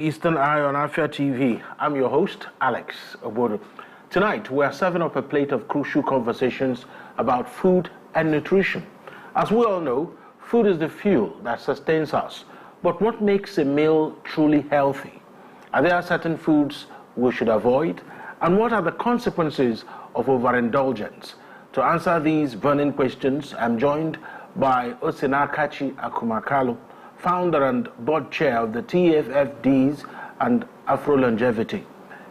Eastern Eye on Afia TV. I'm your host, Alex Obodo. Tonight, we're serving up a plate of crucial conversations about food and nutrition. As we all know, food is the fuel that sustains us. But what makes a meal truly healthy? Are there certain foods we should avoid? And what are the consequences of overindulgence? To answer these burning questions, I'm joined by Osinakachi Akumakalo, founder and board chair of the TFFDs and Afro Longevity.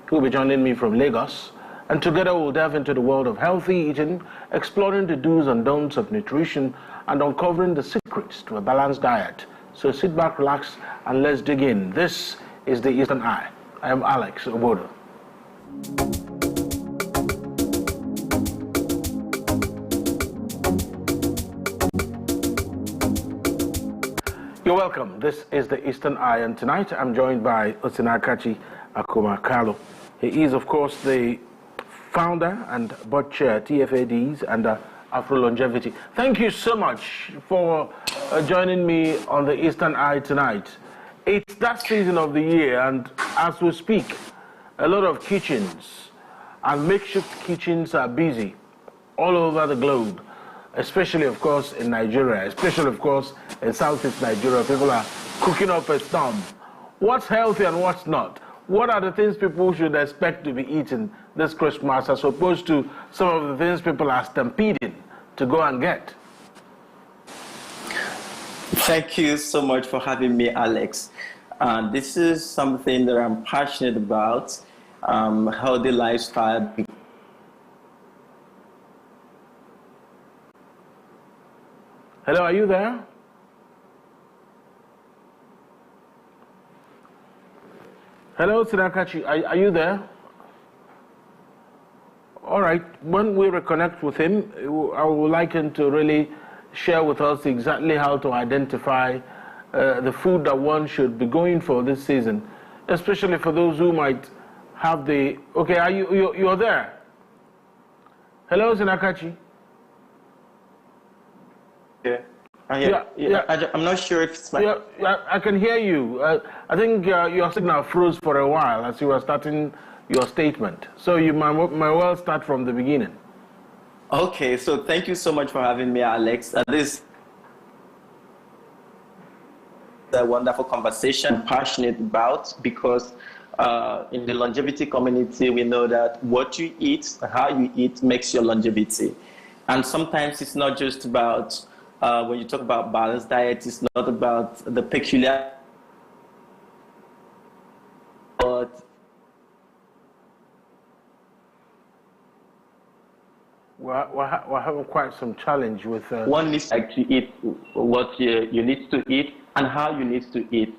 He will be joining me from Lagos, and together we'll delve into the world of healthy eating, exploring the do's and don'ts of nutrition, and uncovering the secrets to a balanced diet. So sit back, relax, and let's dig in. This is the Eastern Eye. I am Alex Obodo. You're welcome. This is the Eastern Eye, and tonight I'm joined by Osinakachi Akumakalo. He is, of course, the founder and board chair, TFADs and Afro Longevity. Thank you so much for joining me on the Eastern Eye tonight. It's that season of the year, and as we speak, a lot of kitchens and makeshift kitchens are busy all over the globe, especially, of course, in Nigeria, especially, of course, in Southeast Nigeria. People are cooking up a storm. What's healthy and what's not? What are the things people should expect to be eating this Christmas as opposed to some of the things people are stampeding to go and get? Thank you so much for having me, Alex. This is something that I'm passionate about, healthy lifestyle. Hello, are you there? Hello, Sinakachi, are you there? All right, when we reconnect with him, I would like him to really share with us exactly how to identify the food that one should be going for this season, especially for those who might have the... Okay, you're there? Hello, Sinakachi? I'm not sure if it's my... Yeah, I can hear you. I think your signal froze for a while as you were starting your statement. So you might well start from the beginning. Okay, so thank you so much for having me, Alex. This is a wonderful conversation I'm passionate about because in the longevity community, we know that what you eat, how you eat makes your longevity. And sometimes it's not just about when you talk about balanced diet, it's not about the peculiar, but we're having quite some challenge with... One needs to eat what you need to eat and how you need to eat.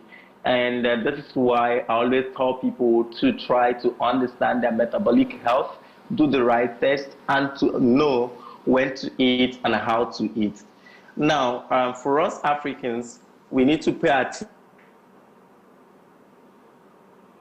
And that is why I always tell people to try to understand their metabolic health, do the right test, and to know when to eat and how to eat. Now, for us Africans, we need to pay attention.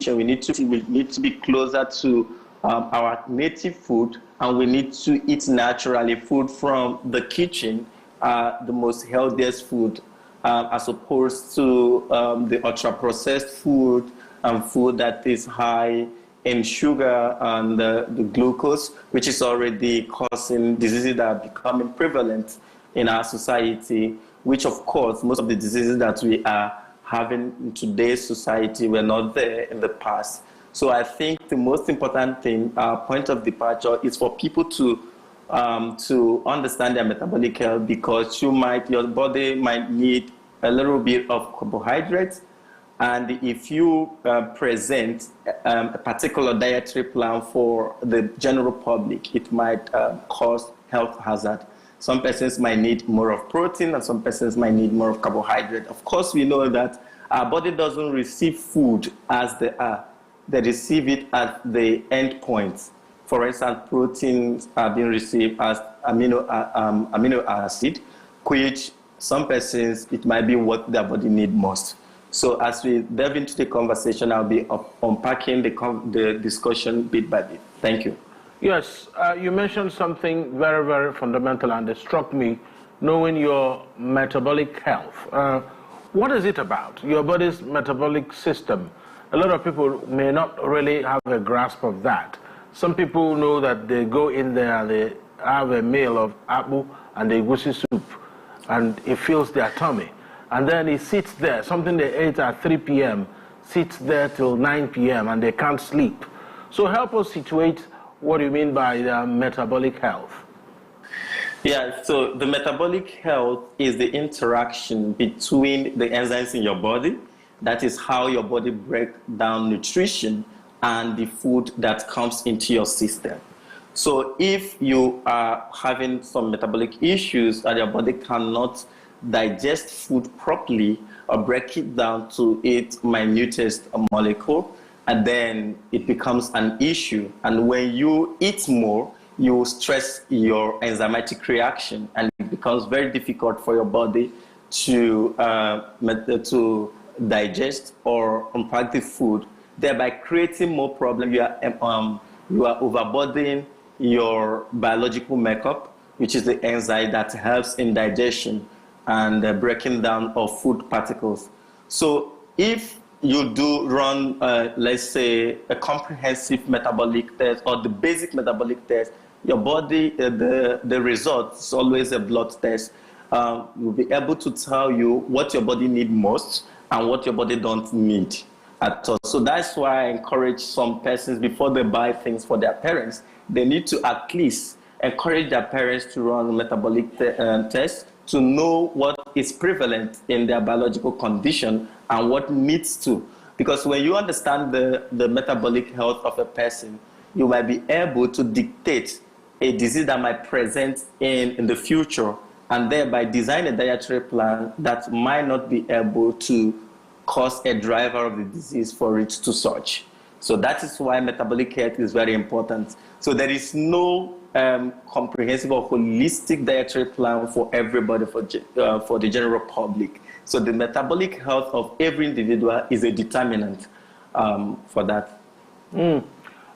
We need to be closer to our native food, and we need to eat naturally. Food from the kitchen, the most healthiest food, as opposed to the ultra-processed food and food that is high in sugar and the glucose, which is already causing diseases that are becoming prevalent in our society, which of course most of the diseases that we are having in today's society were not there in the past. So I think the most important thing, point of departure, is for people to understand their metabolic health, because your body might need a little bit of carbohydrates, and if you present a particular dietary plan for the general public, it might cause health hazard. Some persons might need more of protein and some persons might need more of carbohydrate. Of course, we know that our body doesn't receive food as they are. They receive it at the end points. For instance, proteins are being received as amino acid, which some persons, it might be what their body needs most. So as we delve into the conversation, I'll be unpacking the discussion bit by bit. Thank you. Yes, you mentioned something very, very fundamental, and it struck me, knowing your metabolic health. What is it about, your body's metabolic system, a lot of people may not really have a grasp of that. Some people know that they go in there and they have a meal of apple and the egusi soup, and it fills their tummy. And then it sits there, something they ate at 3 p.m., sits there till 9 p.m., and they can't sleep. So help us situate what you mean by metabolic health. Yeah, so the metabolic health is the interaction between the enzymes in your body. That is how your body breaks down nutrition and the food that comes into your system. So if you are having some metabolic issues and your body cannot digest food properly or break it down to its minutest molecule, and then it becomes an issue. And when you eat more, you stress your enzymatic reaction, and it becomes very difficult for your body to digest or unpack the food, thereby creating more problems. You are overburdening your biological makeup, which is the enzyme that helps in digestion and breaking down of food particles. So if you do run, let's say, a comprehensive metabolic test or the basic metabolic test, your body, the result is always a blood test. Will be able to tell you what your body needs most and what your body don't need at all. So that's why I encourage some persons, before they buy things for their parents, they need to at least encourage their parents to run a metabolic test to know what is prevalent in their biological condition and what needs to. Because when you understand the metabolic health of a person, you might be able to dictate a disease that might present in the future, and thereby design a dietary plan that might not be able to cause a driver of the disease for it to surge. So that is why metabolic health is very important. So there is no comprehensive or holistic dietary plan for everybody, for the general public. So the metabolic health of every individual is a determinant for that.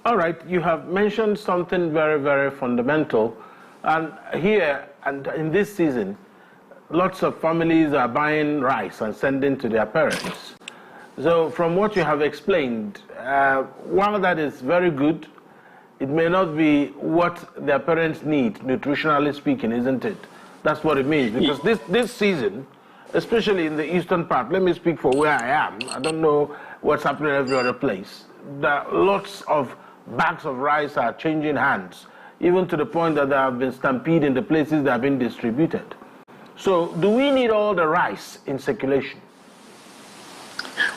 All right, you have mentioned something very, very fundamental. And here, and in this season, lots of families are buying rice and sending to their parents. So from what you have explained, while that is very good, it may not be what their parents need, nutritionally speaking, isn't it? That's what it means. Because this season, especially in the eastern part, let me speak for where I am. I don't know what's happening every other place. Lots of bags of rice are changing hands, even to the point that there have been stampede in the places that have been distributed. So do we need all the rice in circulation?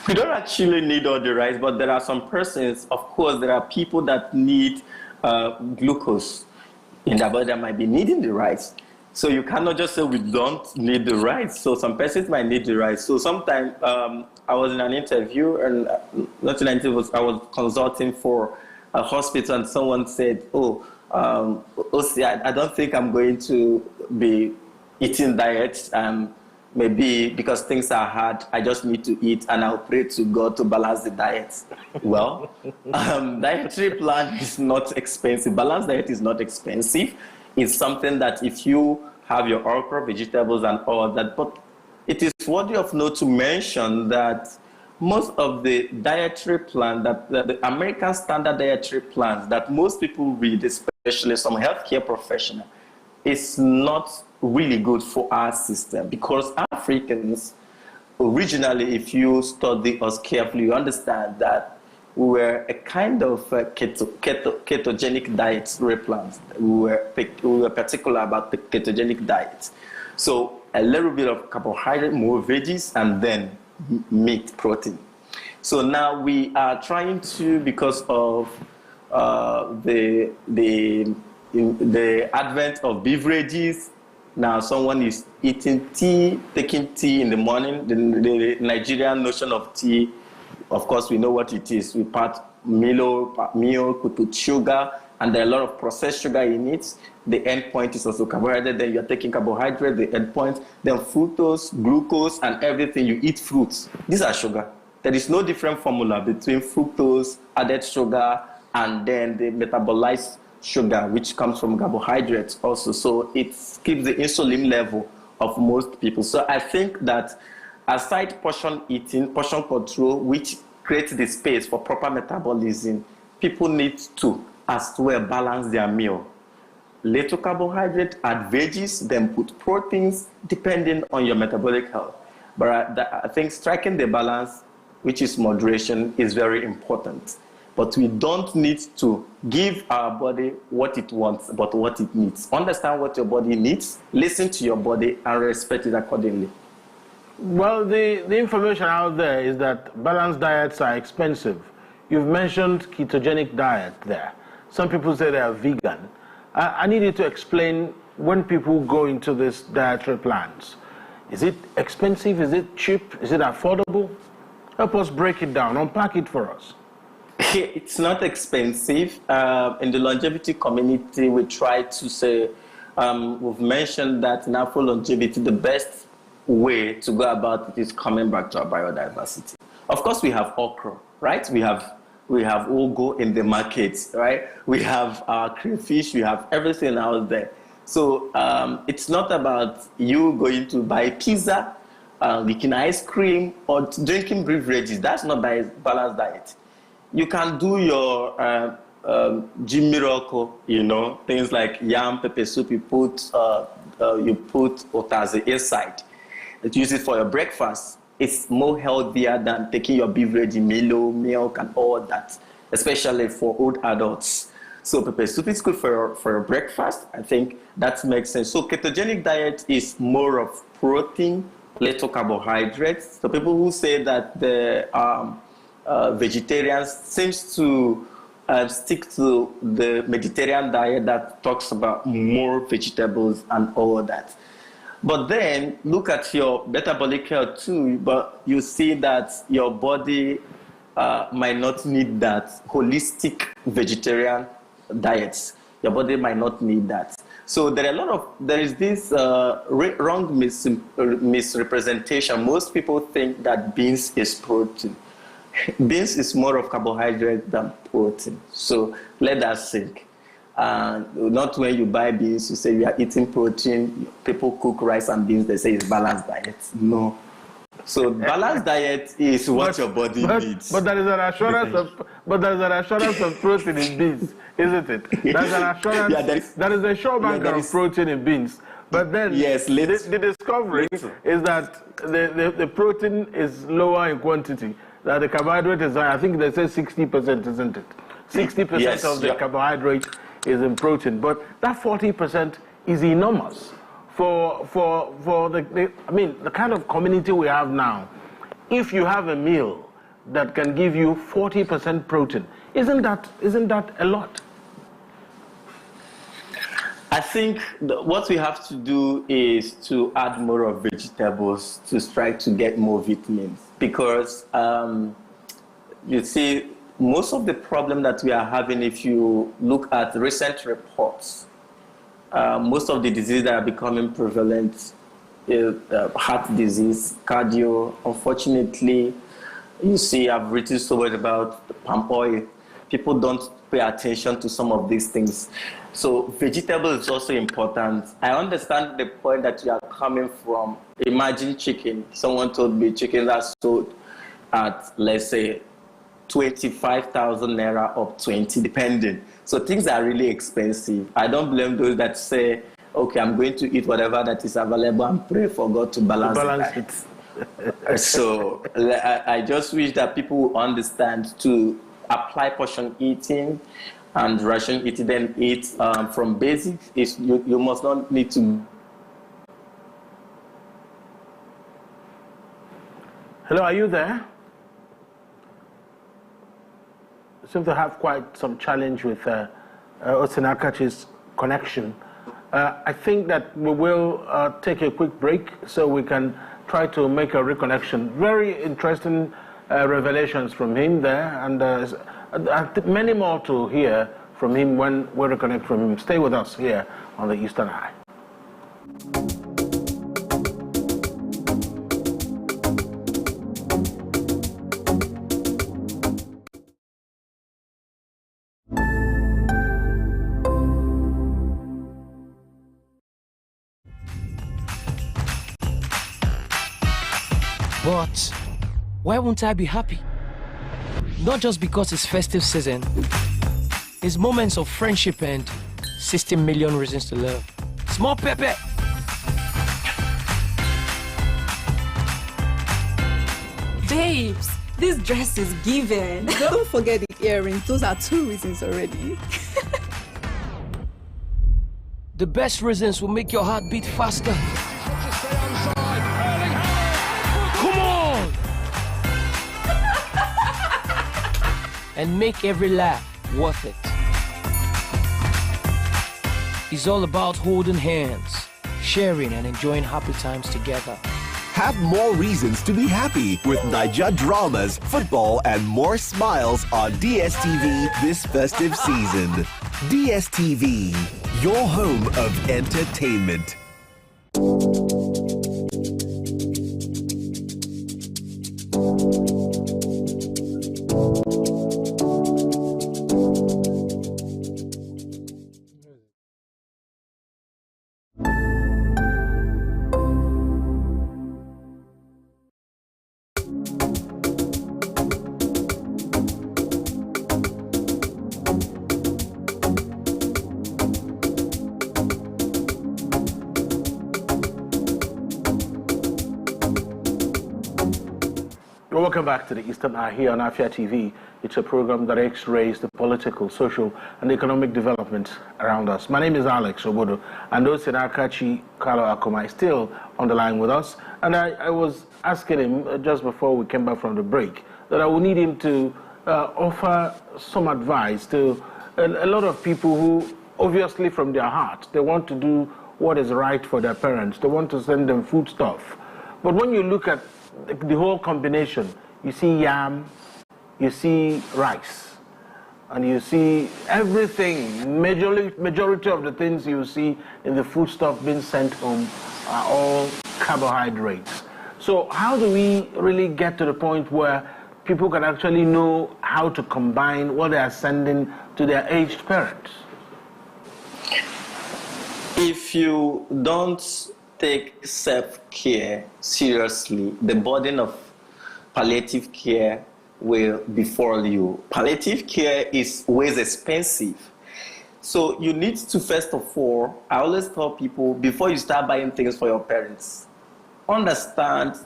We don't actually need all the rice, but there are some persons, of course, there are people that need glucose in their body that might be needing the rice. So you cannot just say we don't need the rice. So some persons might need the rice. So sometimes I was in an interview, and not in an interview, I was consulting for a hospital, and someone said, I don't think I'm going to be eating diet. Maybe because things are hard, I just need to eat, and I'll pray to God to balance the diet. Well, dietary plan is not expensive. Balanced diet is not expensive. It's something that if you have your okra, vegetables, and all that, but it is worthy of note to mention that most of the dietary plan, that the American standard dietary plans that most people read, especially some healthcare professional, is not really good for our system, because Africans, originally, if you study us carefully, you understand that we were a kind of ketogenic dietary plans. We were particular about the ketogenic diet. So a little bit of carbohydrate, more veggies, and then meat, protein. So now we are trying to, because of the advent of beverages. Now someone is eating tea, taking tea in the morning. The Nigerian notion of tea, of course, we know what it is. We part milk, we put sugar, and there are a lot of processed sugar in it. The end point is also carbohydrate. Then you're taking carbohydrate, the end point. Then fructose, glucose, and everything. You eat fruits. These are sugar. There is no different formula between fructose, added sugar, and then the metabolized sugar, which comes from carbohydrates also. So it keeps the insulin level of most people. So I think that aside portion eating, portion control, which create the space for proper metabolism, people need to as well balance their meal. Little carbohydrate, add veggies, then put proteins, depending on your metabolic health. But I think striking the balance, which is moderation, is very important. But we don't need to give our body what it wants, but what it needs. Understand what your body needs, listen to your body, and respect it accordingly. Well, the information out there is that balanced diets are expensive. You've mentioned ketogenic diet there. Some people say they are vegan. I need you to explain when people go into these dietary plans. Is it expensive? Is it cheap? Is it affordable? Help us break it down. Unpack it for us. It's not expensive. In the longevity community, we try to say, we've mentioned that in Afro longevity, the best way to go about it is coming back to our biodiversity. Of course, we have okra, right? We have ugu in the markets, right? We have crayfish, we have everything out there. So it's not about you going to buy pizza, licking ice cream, or drinking beverages. That's not balanced diet. You can do your Jim Miracle, things like yam, pepper soup. You put otaze inside. You use it for your breakfast. It's more healthier than taking your beverage, Milo, milk, and all that, especially for old adults. So pepper soup is good for your breakfast. I think that makes sense. So ketogenic diet is more of protein, little carbohydrates. So people who say that the vegetarians seems to stick to the Mediterranean diet that talks about more vegetables and all that. But then look at your metabolic health too, but you see that your body might not need that holistic vegetarian diets. Your body might not need that. So there is this wrong misrepresentation. Most people think that beans is protein. Beans is more of carbohydrate than protein. So let that sink. Not when you buy beans, you say you are eating protein. People cook rice and beans, they say it's balanced diet. No. So balanced diet is what your body needs. But there is an assurance of protein in beans, isn't it? There's an assurance. There is a sure bank of protein in beans. But then the discovery is that the protein is lower in quantity. That the carbohydrate is high. I think they say 60%, isn't it? 60% of the carbohydrate is in protein, but that 40% is enormous for the kind of community we have now. If you have a meal that can give you 40% protein, isn't that a lot? I think what we have to do is to add more of vegetables to try to get more vitamins, because you see, most of the problem that we are having, if you look at recent reports, most of the diseases that are becoming prevalent, heart disease, cardio, unfortunately, you see, I've written so much about palm oil. People don't pay attention to some of these things. So vegetable is also important. I understand the point that you are coming from. Imagine chicken. Someone told me chicken that's sold at, let's say, 25,000 naira up 20, depending. So things are really expensive. I don't blame those that say, okay, I'm going to eat whatever that is available and pray for God to balance it. So I just wish that people will understand to apply portion eating and ration eating, then eat from basics. You must not need to. Hello, are you there? Seem to have quite some challenge with Osinakachi's connection. I think that we will take a quick break so we can try to make a reconnection. Very interesting revelations from him there, and many more to hear from him when we reconnect from him. Stay with us here on the Eastern Eye. But why won't I be happy? Not just because it's festive season, it's moments of friendship and 16 million reasons to love. Small pepper. Babes, this dress is given. Don't forget the earrings. Those are 2 reasons already. The best reasons will make your heart beat faster. Come on! And make every laugh worth it. It's all about holding hands, sharing and enjoying happy times together. Have more reasons to be happy with Naija dramas, football, and more smiles on DSTV this festive season. DSTV, your home of entertainment. Welcome back to the Eastern Eye here on Afia TV. It's a program that X-rays the political, social, and economic developments around us. My name is Alex Obodo, and Osin Akachi Kalo Akoma is still on the line with us. And I was asking him just before we came back from the break that I would need him to offer some advice to a lot of people who, obviously from their heart, they want to do what is right for their parents. They want to send them foodstuff. But when you look at the whole combination, you see yam, you see rice, and you see everything. Majority of the things you see in the foodstuff being sent home are all carbohydrates. So how do we really get to the point where people can actually know how to combine what they are sending to their aged parents? If you don't take self-care seriously, the burden of palliative care will befall you. Palliative care is always expensive. So you need to, first of all, I always tell people, before you start buying things for your parents, understand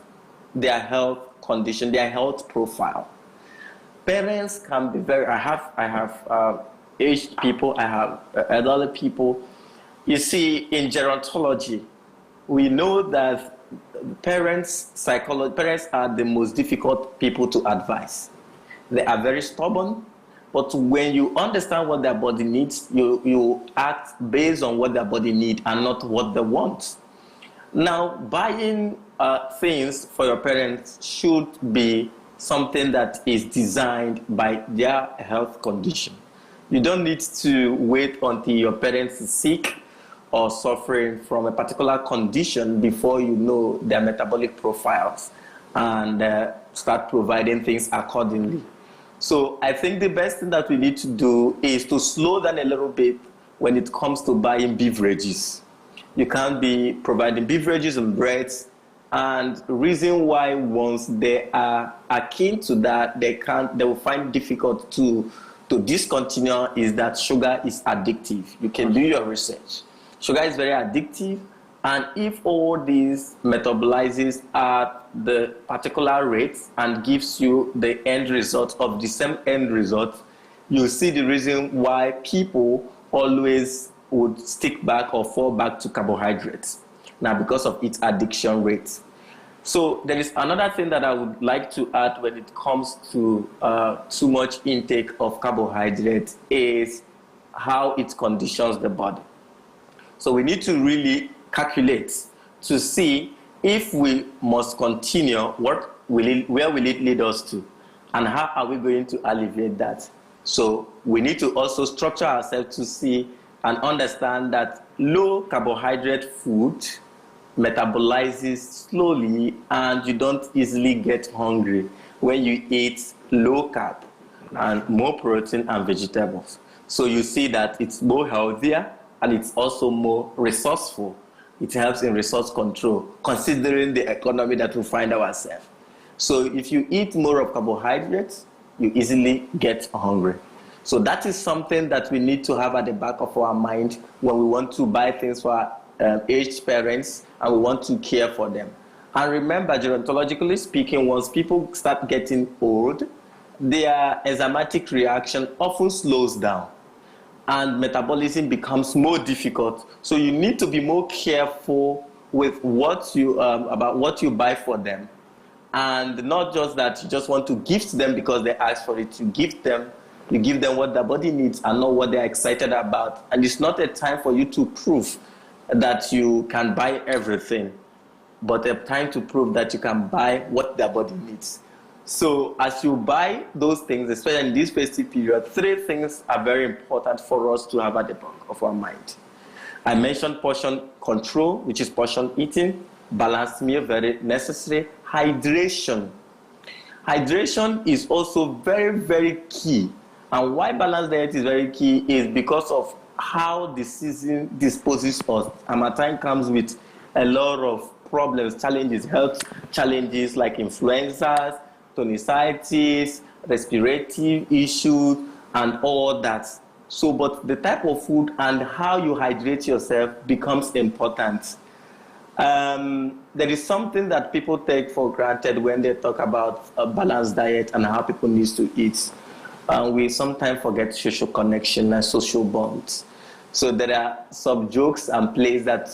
their health condition, their health profile. Parents can be very, I have aged people, I have elderly people. You see, in gerontology, we know that parents are the most difficult people to advise. They are very stubborn, but when you understand what their body needs, you act based on what their body needs and not what they want. Now, buying things for your parents should be something that is designed by their health condition. You don't need to wait until your parents are sick or suffering from a particular condition before you know their metabolic profiles and start providing things accordingly. So I think the best thing that we need to do is to slow down a little bit when it comes to buying beverages. You can't be providing beverages and breads, and the reason why once they are akin to that, they will find it difficult to discontinue is that sugar is addictive. You can do your research. Sugar is very addictive, and if all these metabolizes at the particular rates and gives you the end result of the same end result, you see the reason why people always would stick back or fall back to carbohydrates. Now, because of its addiction rates. So there is another thing that I would like to add when it comes to too much intake of carbohydrates is how it conditions the body. So we need to really calculate to see if we must continue, where will it lead us to? And how are we going to alleviate that? So we need to also structure ourselves to see and understand that low carbohydrate food metabolizes slowly and you don't easily get hungry when you eat low carb and more protein and vegetables. So you see that it's more healthier and it's also more resourceful. It helps in resource control, considering the economy that we find ourselves. So if you eat more of carbohydrates, you easily get hungry. So that is something that we need to have at the back of our mind when we want to buy things for our aged parents and we want to care for them. And remember, gerontologically speaking, once people start getting old, their enzymatic reaction often slows down and metabolism becomes more difficult. So you need to be more careful with what you about what you buy for them. And not just that you just want to gift them because they ask for it. You give them what their body needs and not what they're excited about. And it's not a time for you to prove that you can buy everything, but a time to prove that you can buy what their body needs. So as you buy those things, especially in this festive period, 3 things are very important for us to have at the back of our mind. I mentioned portion control, which is portion eating, balanced meal, very necessary, hydration. Hydration is also very, very key. And why balanced diet is very key is because of how the season disposes us. Harmattan comes with a lot of problems, challenges, health challenges like influenzas, tonsillitis, respiratory issues, and all that. So, but the type of food and how you hydrate yourself becomes important. There is something that people take for granted when they talk about a balanced diet and how people need to eat. We sometimes forget social connection and social bonds. So there are some jokes and plays that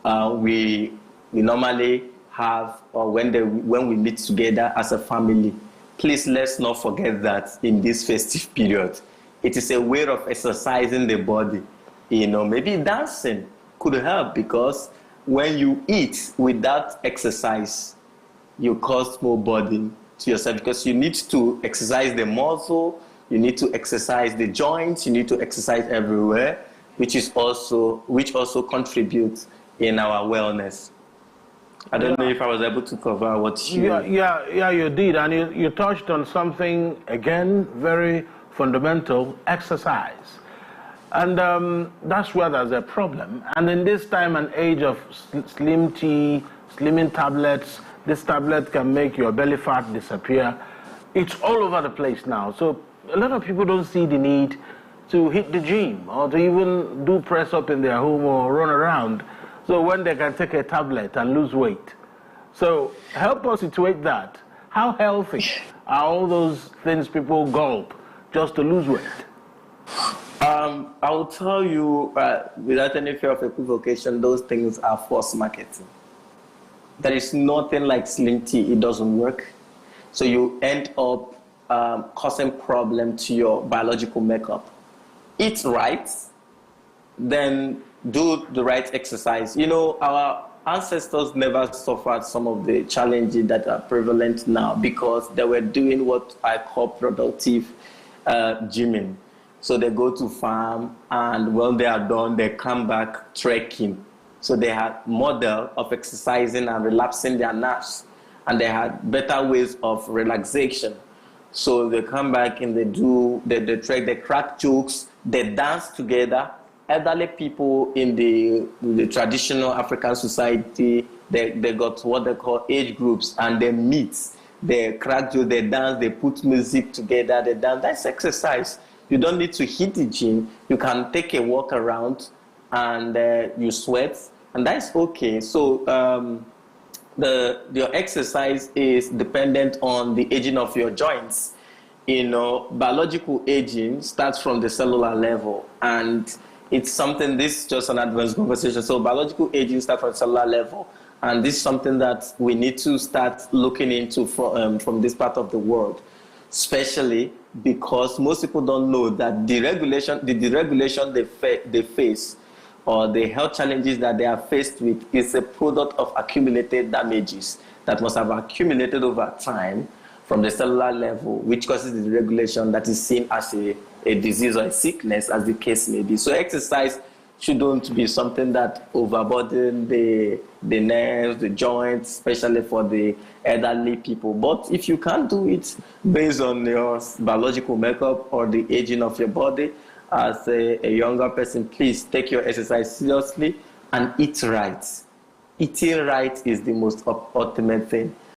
we normally have or when we meet together as a family. Please let's not forget that in this festive period. It is a way of exercising the body. Maybe dancing could help because when you eat without exercise, you cause more burden to yourself because you need to exercise the muscle, you need to exercise the joints, you need to exercise everywhere, which also contributes in our wellness. I don't know if I was able to cover what you... Yeah, you did. And you touched on something, again, very fundamental, exercise. And that's where there's a problem. And in this time and age of slim tea, slimming tablets, this tablet can make your belly fat disappear. It's all over the place now. So a lot of people don't see the need to hit the gym or to even do press up in their home or run around. So when they can take a tablet and lose weight. So help us situate that. How healthy are all those things people gulp just to lose weight? I will tell you, without any fear of equivocation, those things are false marketing. There is nothing like slim tea. It doesn't work. So you end up causing problem to your biological makeup. Eat right, then do the right exercise. Our ancestors never suffered some of the challenges that are prevalent now because they were doing what I call productive gymming. So they go to farm, and when they are done, they come back trekking. So they had model of exercising and relaxing their nerves, and they had better ways of relaxation. So they come back and they trek, they crack jokes, they dance together. Elderly people in the traditional African society, they got what they call age groups, and they meet, they crack jokes, they dance, they put music together, they dance. That's exercise. You don't need to hit the gym. You can take a walk around and you sweat, and that's okay. So your exercise is dependent on the aging of your joints. Biological aging starts from the cellular level, and it's something, this is just an advanced conversation. So biological aging starts from cellular level, and this is something that we need to start looking into from this part of the world, especially because most people don't know that the deregulation they face or the health challenges that they are faced with is a product of accumulated damages that must have accumulated over time from the cellular level, which causes the deregulation that is seen as a disease or a sickness, as the case may be. So exercise shouldn't be something that overburden the nerves, the joints, especially for the elderly people. But if you can't do it based on your biological makeup or the aging of your body as a younger person, please take your exercise seriously and eat right. Eating right is the most ultimate thing.